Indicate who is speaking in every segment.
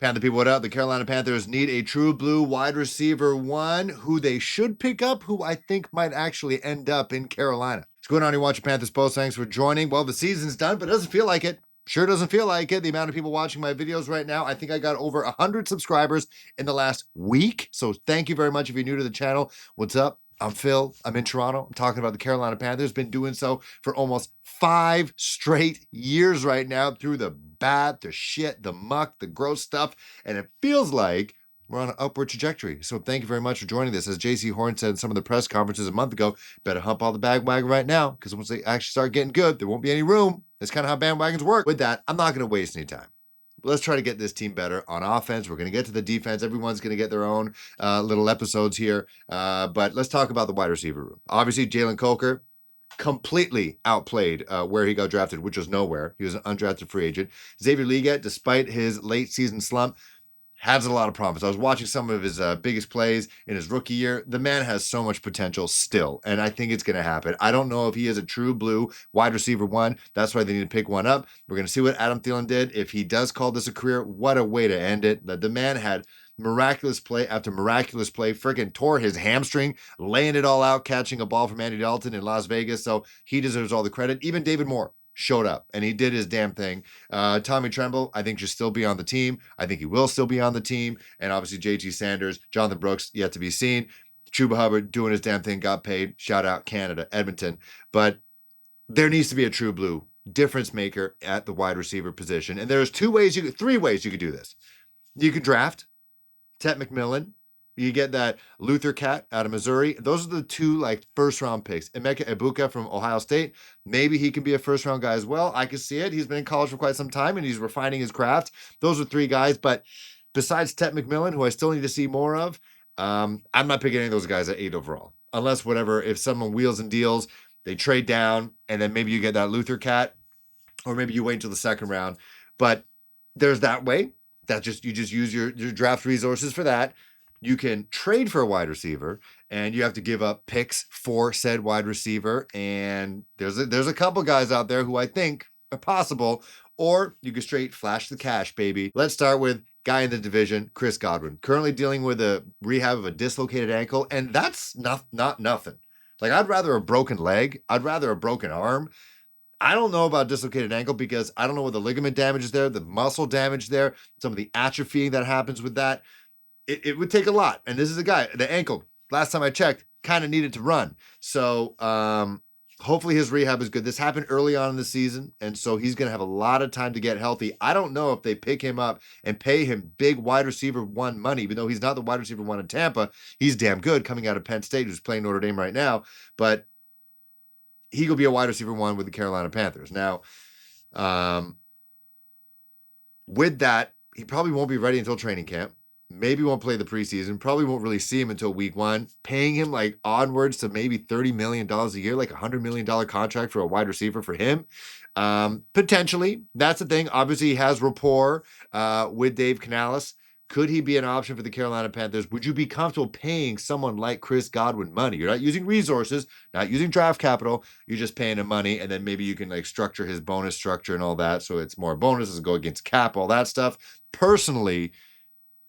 Speaker 1: Panther people, what up? The Carolina Panthers need a true blue wide receiver one who they should pick up, who I think might actually end up in Carolina. What's going on? You watching Panthers Post. Thanks for joining. Well, the season's done, but it doesn't feel like it. Sure doesn't feel like it. The amount of people watching my videos right now, I think I got over 100 subscribers in the last week. So thank you very much if you're new to the channel. What's up? I'm Phil. I'm in Toronto. I'm talking about the Carolina Panthers. Been doing so for almost 5 straight years right now, through the bad, the shit, the muck, the gross stuff. And it feels like we're on an upward trajectory. So thank you very much for joining this. As JC Horn said in some of the press conferences a month ago, better hump all the bandwagon right now, because once they actually start getting good, there won't be any room. That's kind of how bandwagons work. With that, I'm not going to waste any time. Let's try to get this team better on offense. We're going to get to the defense. Everyone's going to get their own little episodes here. But let's talk about the wide receiver room. Obviously, Jalen Coker completely outplayed where he got drafted, which was nowhere. He was an undrafted free agent. Xavier Legette, despite his late season slump, has a lot of promise. I was watching some of his biggest plays in his rookie year. The man has so much potential still, and I think it's going to happen. I don't know if he is a true blue wide receiver one. That's why they need to pick one up. We're going to see what Adam Thielen did. If he does call this a career, what a way to end it. The man had miraculous play after miraculous play, freaking tore his hamstring, laying it all out, catching a ball from Andy Dalton in Las Vegas. So he deserves all the credit. Even David Moore showed up and he did his damn thing. Tommy Tremble, I think, should still be on the team. I think he will still be on the team. And obviously JT Sanders, Jonathan Brooks, yet to be seen. Chuba Hubbard doing his damn thing, got paid. Shout out Canada, Edmonton. But there needs to be a true blue difference maker at the wide receiver position. And there's 3 ways you could do this. You could draft Tet McMillan. You get that Luther Cat out of Missouri. Those are the 2 first round picks. Emeka Egbuka from Ohio State. Maybe he can be a first round guy as well. I can see it. He's been in college for quite some time and he's refining his craft. Those are 3 guys. But besides Tet McMillan, who I still need to see more of, I'm not picking any of those guys at 8 overall. Unless if someone wheels and deals, they trade down and then maybe you get that Luther Cat, or maybe you wait until the second round. But there's that way. You just use your draft resources for that. You can trade for a wide receiver, and you have to give up picks for said wide receiver. And there's a couple guys out there who I think are possible. Or you can straight flash the cash, baby. Let's start with guy in the division, Chris Godwin, currently dealing with a rehab of a dislocated ankle, and that's not nothing. I'd rather a broken leg. I'd rather a broken arm. I don't know about dislocated ankle because I don't know what the ligament damage is there, the muscle damage there, some of the atrophying that happens with that. It would take a lot. And this is a guy, the ankle, last time I checked, kind of needed to run. So hopefully his rehab is good. This happened early on in the season, and so he's going to have a lot of time to get healthy. I don't know if they pick him up and pay him big wide receiver one money, even though he's not the wide receiver one in Tampa. He's damn good coming out of Penn State, who's playing Notre Dame right now. But he will be a wide receiver one with the Carolina Panthers. Now, with that, he probably won't be ready until training camp. Maybe won't play the preseason. Probably won't really see him until week 1. Paying him onwards to maybe $30 million a year, like $100 million contract for a wide receiver for him. Potentially. That's the thing. Obviously, he has rapport with Dave Canales. Could he be an option for the Carolina Panthers? Would you be comfortable paying someone like Chris Godwin money? You're not using resources, not using draft capital. You're just paying him money, and then maybe you can structure his bonus structure and all that, so it's more bonuses, go against cap, all that stuff. Personally,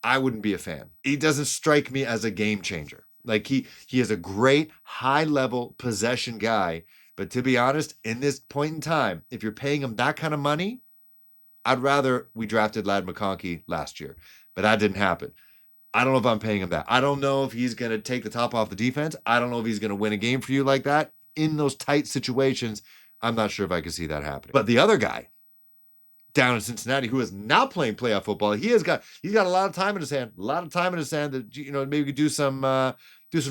Speaker 1: I wouldn't be a fan. He doesn't strike me as a game changer. He is a great high-level possession guy, but to be honest, in this point in time, if you're paying him that kind of money, I'd rather we drafted Ladd McConkey last year. But that didn't happen. I don't know if I'm paying him that. I don't know if he's going to take the top off the defense. I don't know if he's going to win a game for you like that. In those tight situations, I'm not sure if I can see that happening. But the other guy down in Cincinnati who is not playing playoff football, he's got a lot of time in his hand. A lot of time in his hand that maybe you could do some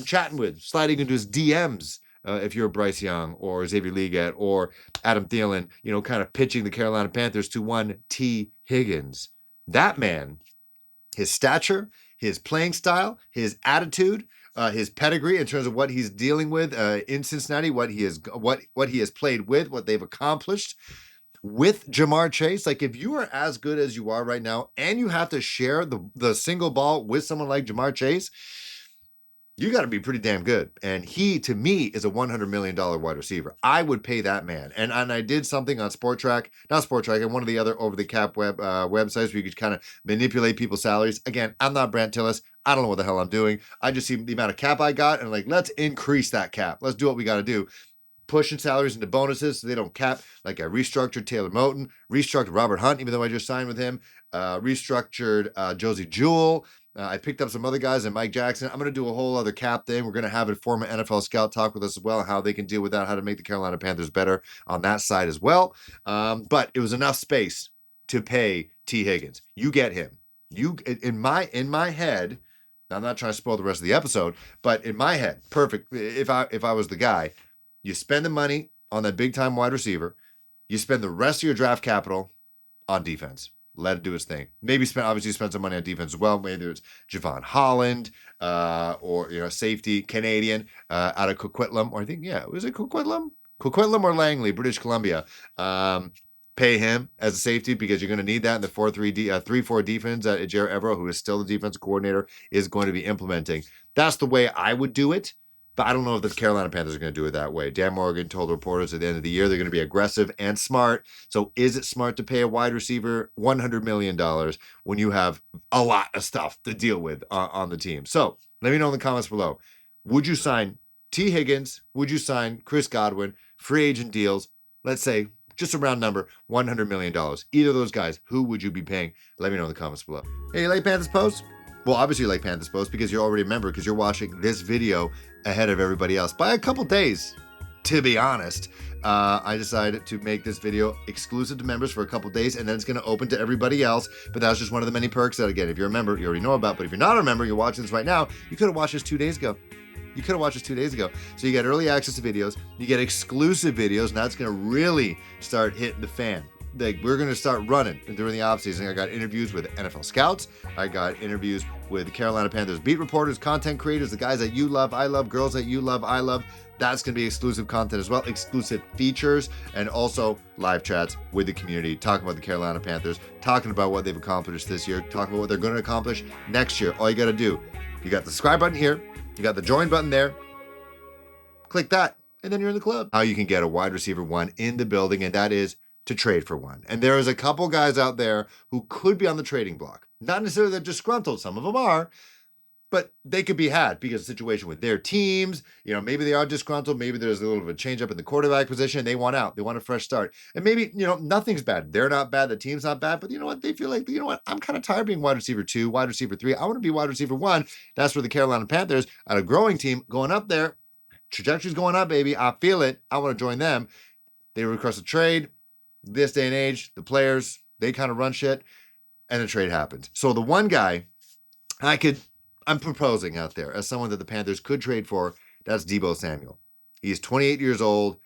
Speaker 1: chatting with, sliding into his DMs. If you're Bryce Young or Xavier Legette or Adam Thielen, kind of pitching the Carolina Panthers to one T. Higgins. That man, his stature, his playing style, his attitude, his pedigree in terms of what he's dealing with in Cincinnati, what he has played with, what they've accomplished with Jamar Chase. If you are as good as you are right now and you have to share the single ball with someone like Jamar Chase, you got to be pretty damn good. And he, to me, is a $100 million wide receiver. I would pay that man. And I did something on not Sport Track, and one of the other over-the-cap websites where you could kind of manipulate people's salaries. Again, I'm not Brant Tillis. I don't know what the hell I'm doing. I just see the amount of cap I got and let's increase that cap. Let's do what we got to do. Pushing salaries into bonuses so they don't cap. Like I restructured Taylor Moton, restructured Robert Hunt, even though I just signed with him, restructured Josie Jewell. I picked up some other guys and Mike Jackson. I'm going to do a whole other cap thing. We're going to have a former NFL scout talk with us as well, how they can deal with that, how to make the Carolina Panthers better on that side as well. But it was enough space to pay T. Higgins. You get him. You in my head. I'm not trying to spoil the rest of the episode, but in my head, perfect. If I was the guy, you spend the money on that big time wide receiver. You spend the rest of your draft capital on defense. Let it do its thing. Maybe spend some money on defense as well. Maybe it's Javon Holland or safety Canadian out of Coquitlam, or I think was it Coquitlam or Langley, British Columbia. Pay him as a safety because you're going to need that in the 3-4 defense that Jared Evero, who is still the defensive coordinator, is going to be implementing. That's the way I would do it. But I don't know if the Carolina Panthers are going to do it that way. Dan Morgan told reporters at the end of the year they're going to be aggressive and smart. So is it smart to pay a wide receiver $100 million when you have a lot of stuff to deal with on the team? So let me know in the comments below. Would you sign T. Higgins? Would you sign Chris Godwin? Free agent deals, let's say, just a round number, $100 million. Either of those guys, who would you be paying? Let me know in the comments below. Hey, you like Panthers Post? Well, obviously you like Panthers Post because you're already a member because you're watching this video ahead of everybody else by a couple days, to be honest. I decided to make this video exclusive to members for a couple days, and then it's going to open to everybody else. But that's just one of the many perks that, again, if you're a member, you already know about. But if you're not a member, you're watching this right now, you could have watched this 2 days ago. So you get early access to videos, you get exclusive videos, and that's going to really start hitting the fan. We're going to start running during the offseason. I got interviews with NFL scouts. I got interviews with the Carolina Panthers beat reporters, content creators, the guys that you love, I love, girls that you love, I love. That's going to be exclusive content as well, exclusive features, and also live chats with the community, talking about the Carolina Panthers, talking about what they've accomplished this year, talking about what they're going to accomplish next year. All you got to do, you got the subscribe button here, you got the join button there, click that, and then you're in the club. How you can get a wide receiver one in the building, and that is to trade for one. And there is a couple guys out there who could be on the trading block. Not necessarily they're disgruntled, some of them are, but they could be had because of the situation with their teams. Maybe they are disgruntled. Maybe there's a little bit of a change up in the quarterback position. They want out. They want a fresh start. And maybe, nothing's bad. They're not bad. The team's not bad. But you know what? They feel like, I'm kind of tired of being wide receiver 2, wide receiver 3. I want to be wide receiver 1. That's where the Carolina Panthers, at a growing team, going up there. Trajectory's going up, baby. I feel it. I want to join them. They request a trade. This day and age, the players, they kind of run shit, and the trade happens. So the one guy I'm proposing out there as someone that the Panthers could trade for, that's Deebo Samuel. He is 28 years old.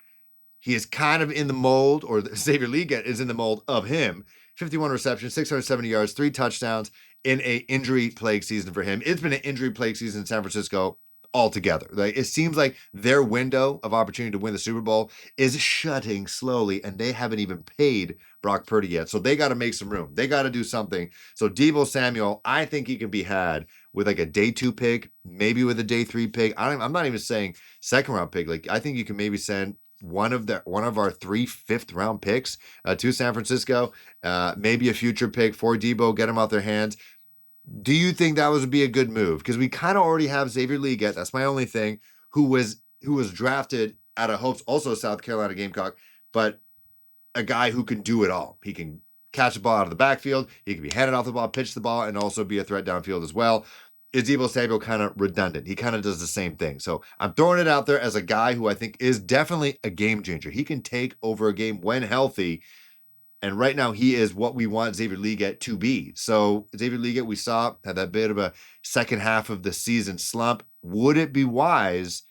Speaker 1: He is kind of in the mold, or Xavier League is in the mold of him. 51 receptions, 670 yards, 3 touchdowns in a injury-plagued season for him. It's been an injury-plagued season in San Francisco altogether. It seems like their window of opportunity to win the Super Bowl is shutting slowly, and they haven't even paid Brock Purdy yet. So they got to make some room. They got to do something. So Deebo Samuel, I think he can be had with a day 2 pick, maybe with a day 3 pick. I'm not even saying second round pick. I think you can maybe send one of our 3 5th-round picks to San Francisco, maybe a future pick for Deebo, get him out their hands. Do you think that would be a good move? Because we kind of already have Xavier League. That's my only thing. Who was drafted out of Hopes, also South Carolina Gamecock, but a guy who can do it all. He can catch the ball out of the backfield. He can be handed off the ball, pitch the ball, and also be a threat downfield as well. Is Deebo Samuel kind of redundant? He kind of does the same thing. So I'm throwing it out there as a guy who I think is definitely a game changer. He can take over a game when healthy. And right now, he is what we want Xavier League to be. So Xavier League, we saw, had that bit of a second half of the season slump. Would it be wise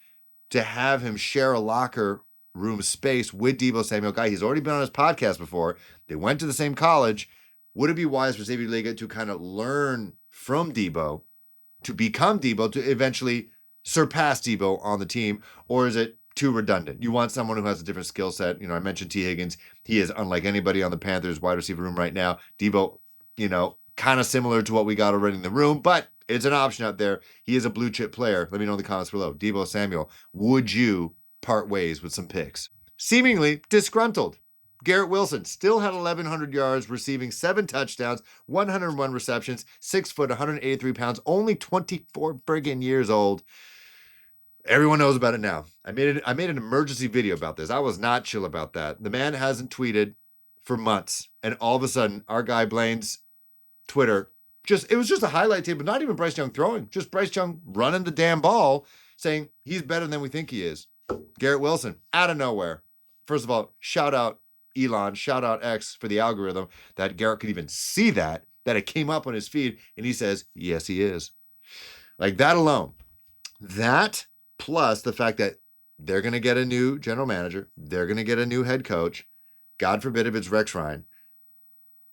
Speaker 1: to have him share a locker room space with Deebo Samuel? Guy, he's already been on his podcast before. They went to the same college. Would it be wise for Xavier League to kind of learn from Deebo, to become Deebo, to eventually surpass Deebo on the team? Or is it too redundant? You want someone who has a different skill set. I mentioned T. Higgins. He is unlike anybody on the Panthers wide receiver room right now. Deebo, kind of similar to what we got already in the room, but It's an option out there. He is a blue chip player. Let me know in the comments below. Deebo Samuel, would you part ways with some picks? Seemingly disgruntled. Garrett Wilson still had 1,100 yards, receiving 7 touchdowns, 101 receptions, 6 foot, 183 pounds, only 24 friggin' years old. Everyone knows about it now. I made an emergency video about this. I was not chill about that. The man hasn't tweeted for months, and all of a sudden, our guy Blaine's Twitter it was just a highlight tape, but not even Bryce Young throwing, just Bryce Young running the damn ball, saying he's better than we think he is. Garrett Wilson, out of nowhere. First of all, shout out Elon, shout out X for the algorithm that Garrett could even see that it came up on his feed, and he says, yes, he is. Like that alone. That plus the fact that they're going to get a new general manager, they're going to get a new head coach. God forbid if it's Rex Ryan.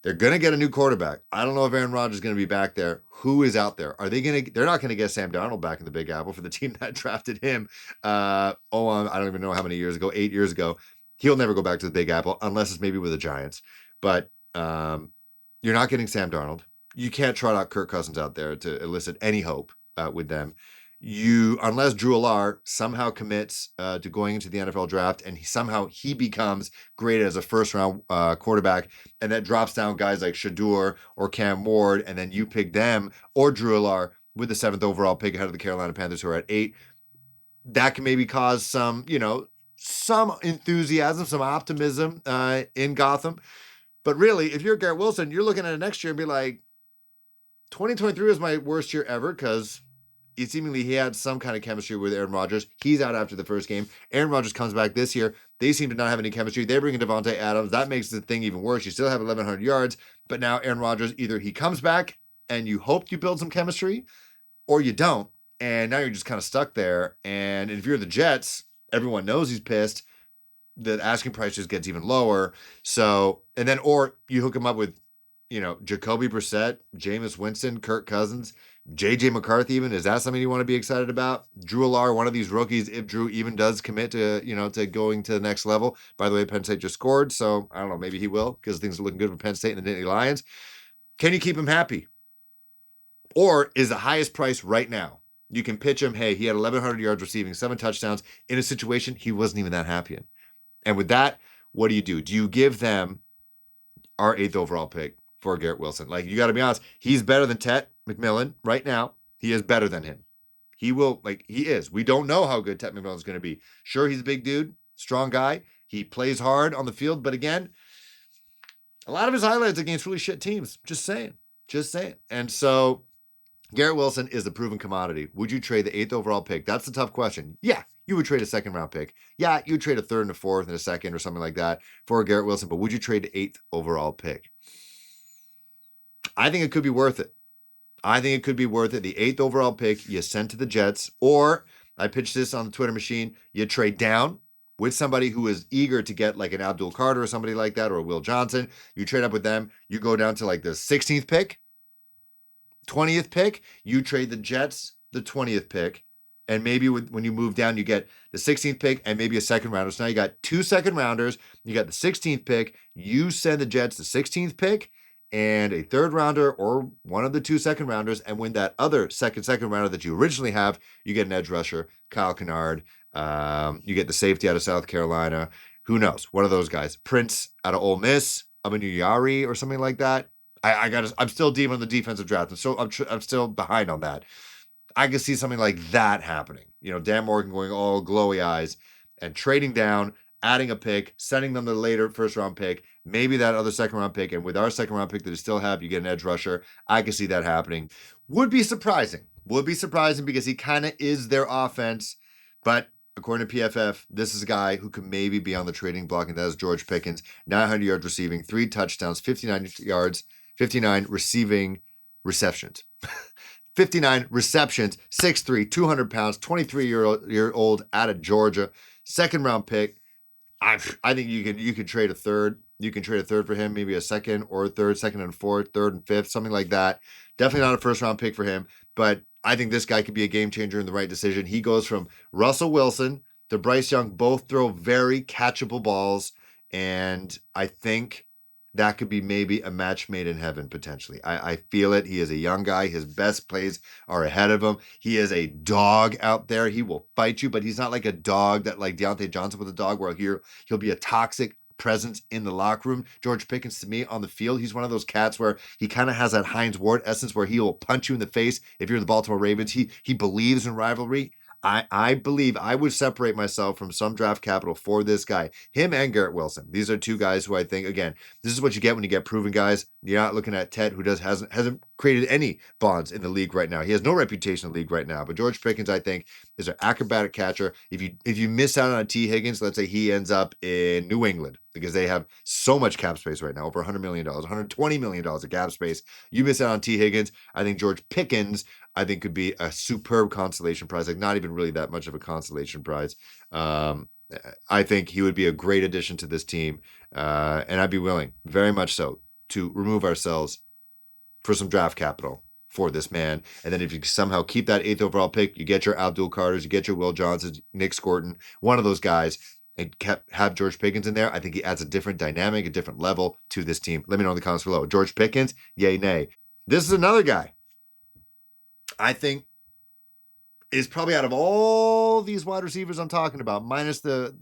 Speaker 1: They're going to get a new quarterback. I don't know if Aaron Rodgers is going to be back there. Who is out there? They're not going to get Sam Darnold back in the Big Apple for the team that drafted him. I don't even know how many years ago, 8 years ago. He'll never go back to the Big Apple unless it's maybe with the Giants. But you're not getting Sam Darnold. You can't trot out Kirk Cousins out there to elicit any hope with them. Unless Drew Allar somehow commits to going into the NFL draft and he becomes great as a first round quarterback, and that drops down guys like Shador or Cam Ward, and then you pick them or Drew Allar with the 7th overall pick ahead of the Carolina Panthers, who are at 8. That can maybe cause some enthusiasm, some optimism in Gotham. But really, if you're Garrett Wilson, you're looking at it next year and be like, 2023 was my worst year ever because he had some kind of chemistry with Aaron Rodgers. He's out after the first game. Aaron Rodgers comes back this year. They seem to not have any chemistry. They bring in Devontae Adams. That makes the thing even worse. You still have 1,100 yards, but now Aaron Rodgers, either he comes back and you hope you build some chemistry, or you don't, and now you're just kind of stuck there. And if you're the Jets, everyone knows he's pissed. The asking price just gets even lower. So, or you hook him up with, Jacoby Brissett, Jameis Winston, Kirk Cousins, JJ McCarthy even. Is that something you want to be excited about? Drew Allar, one of these rookies, if Drew even does commit to, to going to the next level. By the way, Penn State just scored, so I don't know, maybe he will because things are looking good for Penn State and the Nittany Lions. Can you keep him happy? Or is the highest price right now? You can pitch him, hey, he had 1,100 yards receiving, 7 touchdowns in a situation he wasn't even that happy in. And with that, what do? Do you give them our 8th overall pick for Garrett Wilson? Like, you got to be honest, he's better than Tet McMillan right now. He is better than him. He is. We don't know how good Tet McMillan is going to be. Sure, he's a big dude, strong guy. He plays hard on the field, but again, a lot of his highlights against really shit teams. Just saying. And so Garrett Wilson is a proven commodity. Would you trade the 8th overall pick? That's the tough question. Yeah, you would trade a 2nd round pick. Yeah, you would trade a 3rd and a 4th and a 2nd or something like that for Garrett Wilson, but would you trade the 8th overall pick? I think it could be worth it. The 8th overall pick you send to the Jets, or I pitched this on the Twitter machine, you trade down with somebody who is eager to get like an Abdul Carter or somebody like that, or a Will Johnson. You trade up with them. You go down to like the 16th pick, 20th pick. You trade the Jets the 20th pick. And maybe when you move down, you get the 16th pick and maybe a 2nd rounder. So now you got 2 2nd rounders. You got the 16th pick. You send the Jets the 16th pick and a 3rd rounder or one of the 2 2nd rounders. And when that other second rounder that you originally have, you get an edge rusher, Kyle Kennard. You get the safety out of South Carolina. Who knows? One of those guys. Prince out of Ole Miss, Yari or something like that. I'm still deep on the defensive draft. I'm still behind on that. I can see something like that happening. Dan Morgan going all glowy eyes and trading down, adding a pick, sending them the later 1st round pick, maybe that other 2nd round pick. And with our 2nd round pick that you still have, you get an edge rusher. I can see that happening. Would be surprising because he kind of is their offense. But according to PFF, this is a guy who could maybe be on the trading block, and that is George Pickens. 900 yards receiving, 3 touchdowns, 59 yards, 59 receiving receptions. 59 receptions, 6'3", 200 pounds, 23-year-old out of Georgia. 2nd round pick. I think you could trade a 3rd. You can trade a 3rd for him, maybe a 2nd or a 3rd, 2nd and 4th, 3rd and 5th, something like that. Definitely not a 1st round pick for him, but I think this guy could be a game changer in the right decision. He goes from Russell Wilson to Bryce Young, both throw very catchable balls, and I think that could be maybe a match made in heaven potentially. I feel it. He is a young guy. His best plays are ahead of him. He is a dog out there. He will fight you, but he's not like a dog that like Deontay Johnson was a dog where he'll be a toxic presence in the locker room. George Pickens, to me, on the field, he's one of those cats where he kind of has that Hines Ward essence where he will punch you in the face if you're the Baltimore Ravens. He believes in rivalry. I believe I would separate myself from some draft capital for this guy. Him and Garrett Wilson. These are two guys who I think, again, this is what you get when you get proven guys. You're not looking at Ted, who hasn't created any bonds in the league right now. He has no reputation in the league right now. But George Pickens, I think, is an acrobatic catcher. If you miss out on a T. Higgins, let's say he ends up in New England because they have so much cap space right now, over $100 million, $120 million of cap space. You miss out on T. Higgins. I think George Pickens, I think, could be a superb consolation prize. Like, not even really that much of a consolation prize. I think he would be a great addition to this team. And I'd be willing, very much so, to remove ourselves for some draft capital for this man. And then if you somehow keep that 8th overall pick, you get your Abdul Carters, you get your Will Johnsons, Nick Scorton, one of those guys, and have George Pickens in there. I think he adds a different dynamic, a different level to this team. Let me know in the comments below. George Pickens, yay, nay. This is another guy I think is probably, out of all these wide receivers I'm talking about, minus the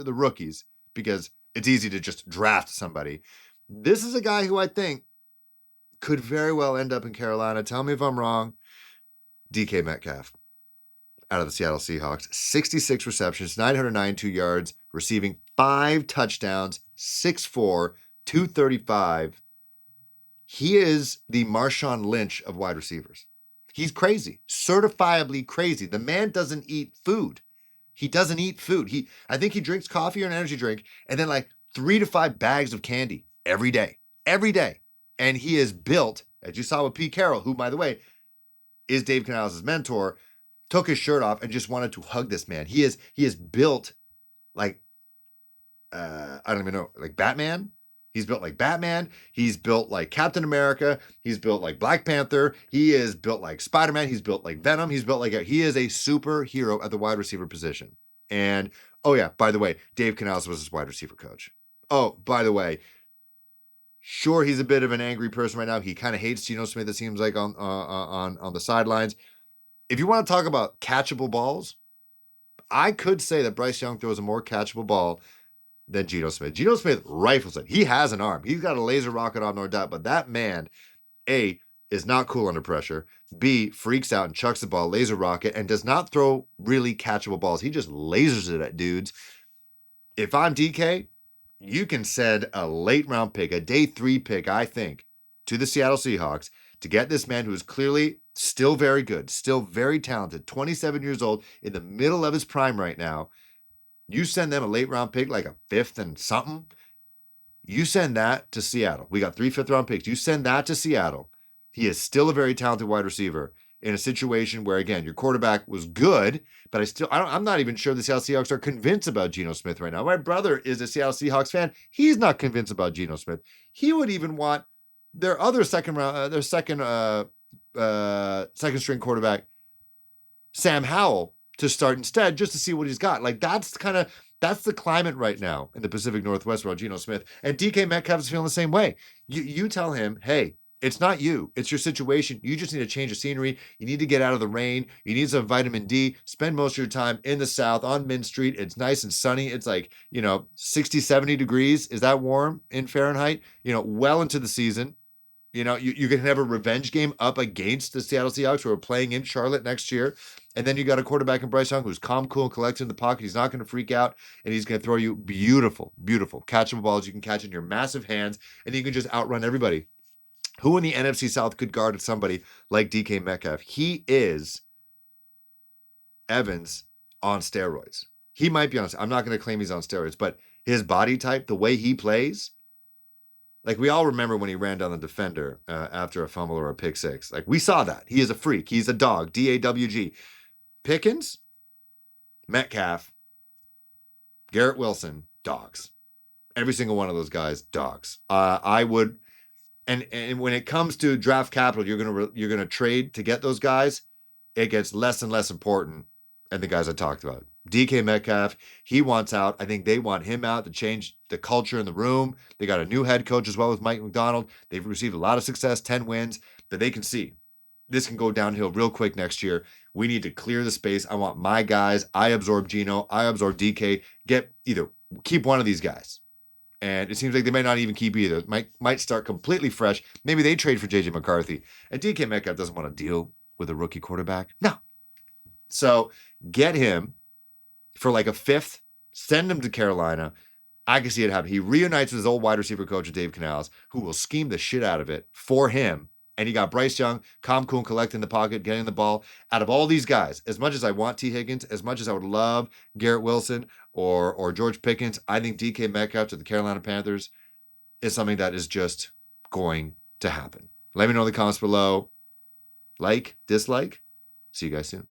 Speaker 1: rookies, because it's easy to just draft somebody. This is a guy who I think could very well end up in Carolina. Tell me if I'm wrong. DK Metcalf out of the Seattle Seahawks. 66 receptions, 992 yards, receiving 5 touchdowns, 6'4", 235. He is the Marshawn Lynch of wide receivers. He's crazy, certifiably crazy. The man doesn't eat food. He doesn't eat food. I think he drinks coffee or an energy drink, and then like 3 to 5 bags of candy every day. And he is built, as you saw with Pete Carroll, who, by the way, is Dave Canales' mentor, took his shirt off and just wanted to hug this man. He is built like, I don't even know, like Batman. He's built like Batman. He's built like Captain America. He's built like Black Panther. He is built like Spider-Man. He's built like Venom. He is a superhero at the wide receiver position. And, oh yeah, by the way, Dave Canales was his wide receiver coach. Oh, by the way, sure, he's a bit of an angry person right now. He kind of hates Geno Smith, it seems like, on the sidelines. If you want to talk about catchable balls, I could say that Bryce Young throws a more catchable ball than Geno Smith. Geno Smith rifles it. He has an arm. He's got a laser rocket arm, no doubt. But that man, A, is not cool under pressure. B, freaks out and chucks the ball, laser rocket, and does not throw really catchable balls. He just lasers it at dudes. If I'm DK, you can send a late round pick, a day 3 pick, I think, to the Seattle Seahawks to get this man who is clearly still very good, still very talented, 27 years old, in the middle of his prime right now. You send them a late round pick, like a 5th and something. You send that to Seattle. We got 3 5th-round picks. You send that to Seattle. He is still a very talented wide receiver in a situation where, again, your quarterback was good, but I'm not even sure the Seattle Seahawks are convinced about Geno Smith right now. My brother is a Seattle Seahawks fan. He's not convinced about Geno Smith. He would even want their other second string quarterback, Sam Howell, to start instead, just to see what he's got. Like, that's the climate right now in the Pacific Northwest around Geno Smith. And DK Metcalf is feeling the same way. You tell him, hey, it's not you. It's your situation. You just need to change the scenery. You need to get out of the rain. You need some vitamin D. Spend most of your time in the South on Mint Street. It's nice and sunny. It's like, 60, 70 degrees. Is that warm in Fahrenheit? Well into the season. You can have a revenge game up against the Seattle Seahawks who are playing in Charlotte next year. And then you got a quarterback in Bryce Young who's calm, cool, and collected in the pocket. He's not going to freak out, and he's going to throw you beautiful, beautiful catchable balls you can catch in your massive hands, and you can just outrun everybody. Who in the NFC South could guard somebody like DK Metcalf? He is Evans on steroids. He might be on. I'm not going to claim he's on steroids, but his body type, the way he plays, like, we all remember when he ran down the defender after a fumble or a pick six. Like, we saw that. He is a freak. He's a dog. DAWG. Pickens, Metcalf, Garrett Wilson, dogs. Every single one of those guys, dogs. I would, and when it comes to draft capital, you're gonna trade to get those guys. It gets less and less important. And the guys I talked about, DK Metcalf, he wants out. I think they want him out to change the culture in the room. They got a new head coach as well with Mike McDonald. They've received a lot of success, 10 wins, that they can see this can go downhill real quick next year. We need to clear the space. I want my guys. I absorb Geno. I absorb DK. Keep one of these guys. And it seems like they might not even keep either. Might start completely fresh. Maybe they trade for JJ McCarthy. And DK Metcalf doesn't want to deal with a rookie quarterback. No. So get him for like a fifth, send him to Carolina. I can see it happen. He reunites with his old wide receiver coach, Dave Canales, who will scheme the shit out of it for him. And he got Bryce Young, calm, cool, and collect in the pocket, getting the ball. Out of all these guys, as much as I want T. Higgins, as much as I would love Garrett Wilson or George Pickens, I think DK Metcalf to the Carolina Panthers is something that is just going to happen. Let me know in the comments below. Like, dislike. See you guys soon.